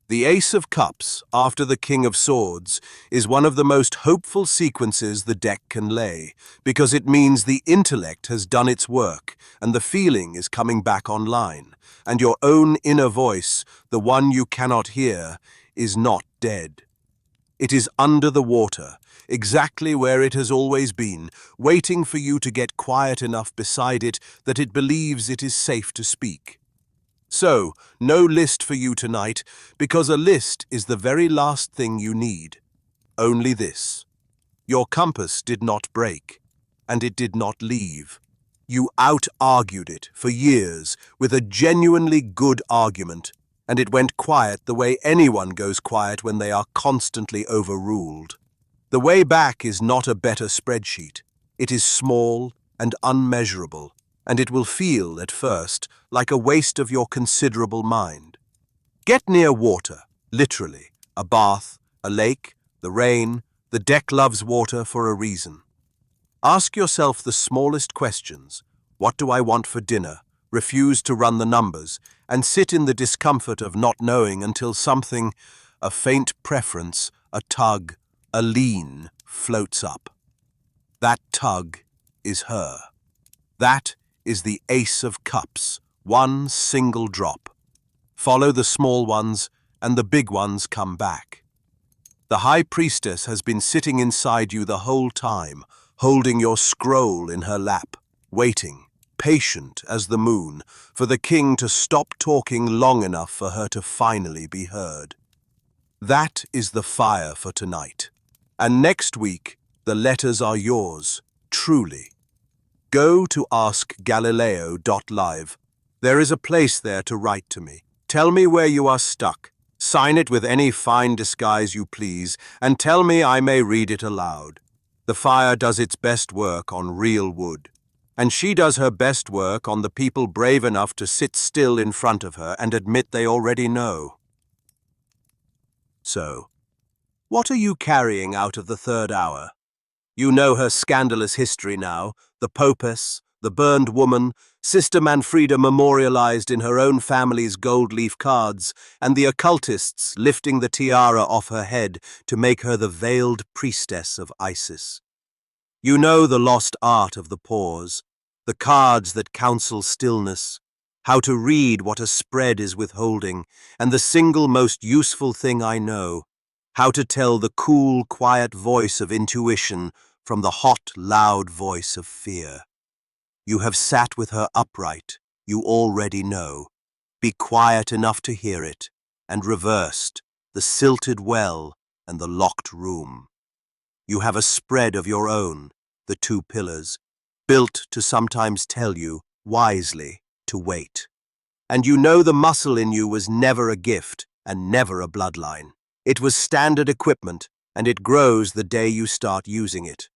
The Ace of Cups, after the King of Swords, is one of the most hopeful sequences the deck can lay, because it means the intellect has done its work, and the feeling is coming back online, and your own inner voice, the one you cannot hear, is not dead. It is under the water, exactly where it has always been, waiting for you to get quiet enough beside it that it believes it is safe to speak. So, no list for you tonight, because a list is the very last thing you need. Only this. Your compass did not break, and it did not leave. You out-argued it for years with a genuinely good argument, and it went quiet the way anyone goes quiet when they are constantly overruled. The way back is not a better spreadsheet. It is small and unmeasurable, and it will feel, at first, like a waste of your considerable mind. Get near water, literally, a bath, a lake, the rain. The deck loves water for a reason. Ask yourself the smallest questions. What do I want for dinner? Refuse to run the numbers, and sit in the discomfort of not knowing until something, a faint preference, a tug, a lean, floats up. That tug is her. That is the Ace of Cups, one single drop. Follow the small ones, and the big ones come back. The High Priestess has been sitting inside you the whole time, holding your scroll in her lap, waiting, patient as the moon, for the king to stop talking long enough for her to finally be heard. That is the fire for tonight. And next week, the letters are yours, truly. Go to askgalileo.live. There is a place there to write to me. Tell me where you are stuck. Sign it with any fine disguise you please, and tell me I may read it aloud. The fire does its best work on real wood, and she does her best work on the people brave enough to sit still in front of her and admit they already know. So, what are you carrying out of the 3rd hour? You know her scandalous history now, the Papesse, the burned woman, Sister Manfreda memorialized in her own family's gold leaf cards, and the occultists lifting the tiara off her head to make her the veiled priestess of Isis. You know the lost art of the pause, the cards that counsel stillness, how to read what a spread is withholding, and the single most useful thing I know, how to tell the cool, quiet voice of intuition from the hot, loud voice of fear. You have sat with her upright, you already know. Be quiet enough to hear it, and reversed, the silted well and the locked room. You have a spread of your own, the two pillars, built to sometimes tell you, wisely, to wait. And you know the muscle in you was never a gift and never a bloodline. It was standard equipment, and it grows the day you start using it.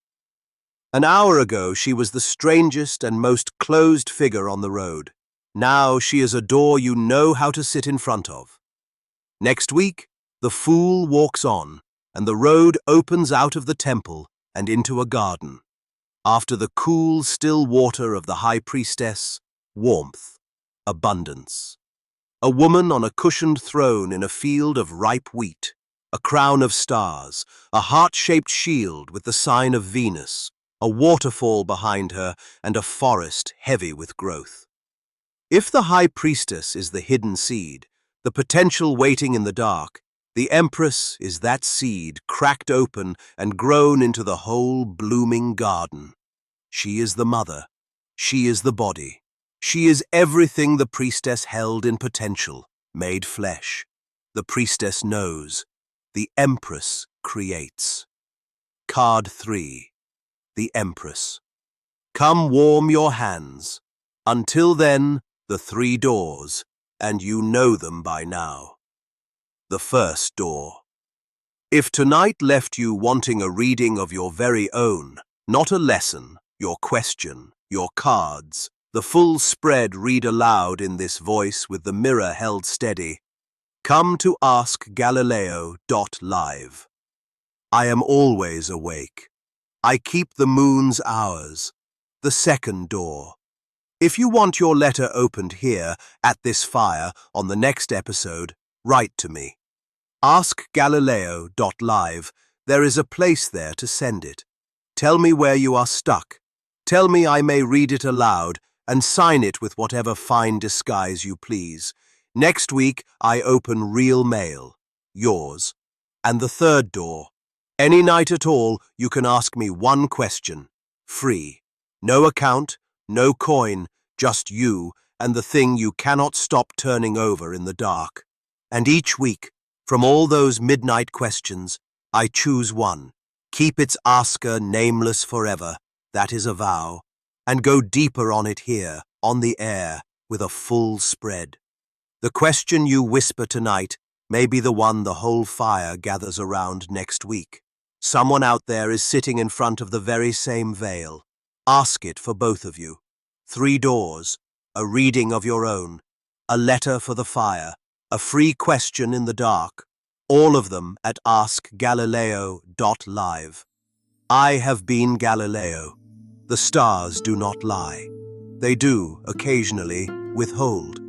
An hour ago, she was the strangest and most closed figure on the road. Now she is a door you know how to sit in front of. Next week, the fool walks on, and the road opens out of the temple and into a garden. After the cool, still water of the High Priestess, warmth, abundance. A woman on a cushioned throne in a field of ripe wheat, a crown of stars, a heart-shaped shield with the sign of Venus, a waterfall behind her, and a forest heavy with growth. If the High Priestess is the hidden seed, the potential waiting in the dark, the Empress is that seed cracked open and grown into the whole blooming garden. She is the mother. She is the body. She is everything the Priestess held in potential, made flesh. The Priestess knows. The Empress creates. Card 3. The Empress. Come warm your hands. Until then, the 3 doors, and you know them by now. The first door. If tonight left you wanting a reading of your very own, not a lesson, your question, your cards, the full spread read aloud in this voice with the mirror held steady, come to askgalileo.live. I am always awake. I keep the moon's hours. The second door. If you want your letter opened here, at this fire, on the next episode, write to me. AskGalileo.live. There is a place there to send it. Tell me where you are stuck. Tell me I may read it aloud and sign it with whatever fine disguise you please. Next week, I open real mail. Yours. And the third door. Any night at all, you can ask me one question. Free. No account, no coin, just you and the thing you cannot stop turning over in the dark. And each week, from all those midnight questions, I choose one. Keep its asker nameless forever, that is a vow, and go deeper on it here, on the air, with a full spread. The question you whisper tonight may be the one the whole fire gathers around next week. Someone out there is sitting in front of the very same veil. Ask it for both of you. 3 doors, a reading of your own, a letter for the fire, a free question in the dark, all of them at askgalileo.live. I have been Galileo. The stars do not lie. They do, occasionally, withhold.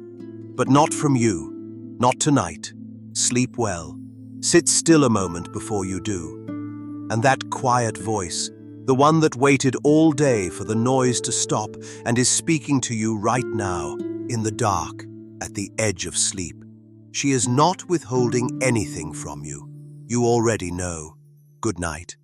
But not from you. Not tonight. Sleep well. Sit still a moment before you do. And that quiet voice, the one that waited all day for the noise to stop and is speaking to you right now, in the dark, at the edge of sleep. She is not withholding anything from you. You already know. Good night.